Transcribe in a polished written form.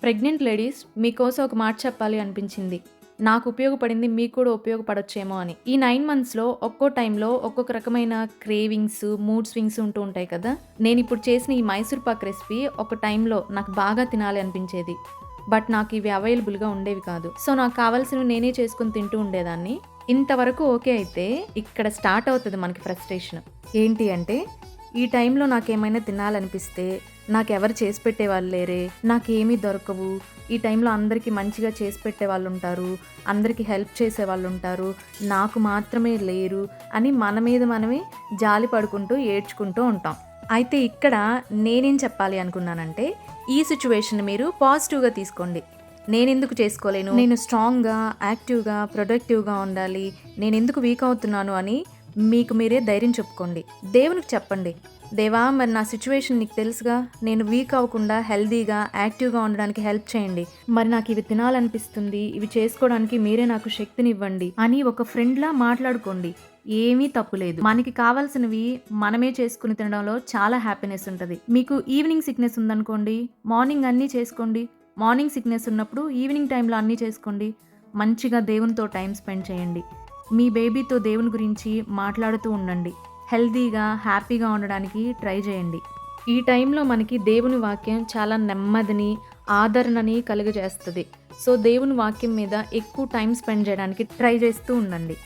Pregnant ladies మీకోసం ఒక మాట చెప్పాలి అనిపించింది. నాకు ఉపయోగపడింది మీకు కూడా ఉపయోగపడొచ్చేమో అని. ఈ 9 మంత్స్‌లో ఒక్కో టైంలో ఒక్కొక్క రకమైన క్రేవింగ్స్, మూడ్ స్వింగ్స్ ఉంటూ ఉంటాయి కదా! నేనిప్పుడు చేసిన ఈ మైసూర్ పాక్ రెసిపీ ఒక టైంలో నాకు బాగా తినాలి అనిపించేది. బట్ నాకు ఇవి అవైలబుల్‌గా ఉండేవి కాదు. సో, నాకు కావాల్సినవి నేనే చేసుకొని తింటూ ఉండేదాన్ని. ఇంతవరకు ఓకే అయితే ఇక్కడ స్టార్ట్ అవుతది మనకి ఫ్రస్ట్రేషన్. ఏంటి అంటే ఈ టైంలో నాకేమైనా తినాలనిపిస్తే నాకెవరు చేసి పెట్టేవాళ్ళు లేరే, నాకేమీ దొరకవు, ఈ టైంలో అందరికీ మంచిగా చేసి పెట్టేవాళ్ళుంటారు, అందరికీ హెల్ప్ చేసేవాళ్ళుంటారు, నాకు మాత్రమే లేరు అని మన మీద మనమే జాలి పడుకుంటూ, ఏడ్చుకుంటూ ఉంటాం. అయితే ఇక్కడ నేనేం చెప్పాలి అనుకున్నానంటే, ఈ సిచ్యువేషన్‌ని మీరు పాజిటివ్‌గా తీసుకోండి. నేనెందుకు చేసుకోలేను, నేను స్ట్రాంగ్‌గా, యాక్టివ్‌గా, ప్రొడక్టివ్‌గా ఉండాలి, నేనెందుకు వీక్ అవుతున్నాను అని మీకు మీరే ధైర్యం చెప్పుకోండి. దేవునికి చెప్పండి, దేవా మరి నా సిచ్యువేషన్ నీకు తెలుసుగా, నేను వీక్ అవ్వకుండా హెల్తీగా, యాక్టివ్‌గా ఉండడానికి హెల్ప్ చేయండి. మరి నాకు ఇవి తినాలనిపిస్తుంది, ఇవి చేసుకోవడానికి మీరే నాకు శక్తినివ్వండి అని ఒక ఫ్రెండ్‌లా మాట్లాడుకోండి. ఏమీ తప్పులేదు. మనకి కావాల్సినవి మనమే చేసుకుని తినడంలో చాలా హ్యాపీనెస్ ఉంటది. మీకు ఈవినింగ్ సిక్‌నెస్ ఉందనుకోండి, మార్నింగ్ అన్నీ చేసుకోండి. మార్నింగ్ సిక్‌నెస్ ఉన్నప్పుడు ఈవినింగ్ టైంలో అన్నీ చేసుకోండి. మంచిగా దేవునితో టైం స్పెండ్ చేయండి. మీ బేబీతో దేవుని గురించి మాట్లాడుతూ ఉండండి. హెల్తీగా, హ్యాపీగా ఉండడానికి ట్రై చేయండి. ఈ టైంలో మనకి దేవుని వాక్యం చాలా నెమ్మదిని, ఆదరణని కలుగజేస్తది. సో, దేవుని వాక్యం మీద ఎక్కువ టైం స్పెండ్ చేయడానికి ట్రై చేస్తూ ఉండండి.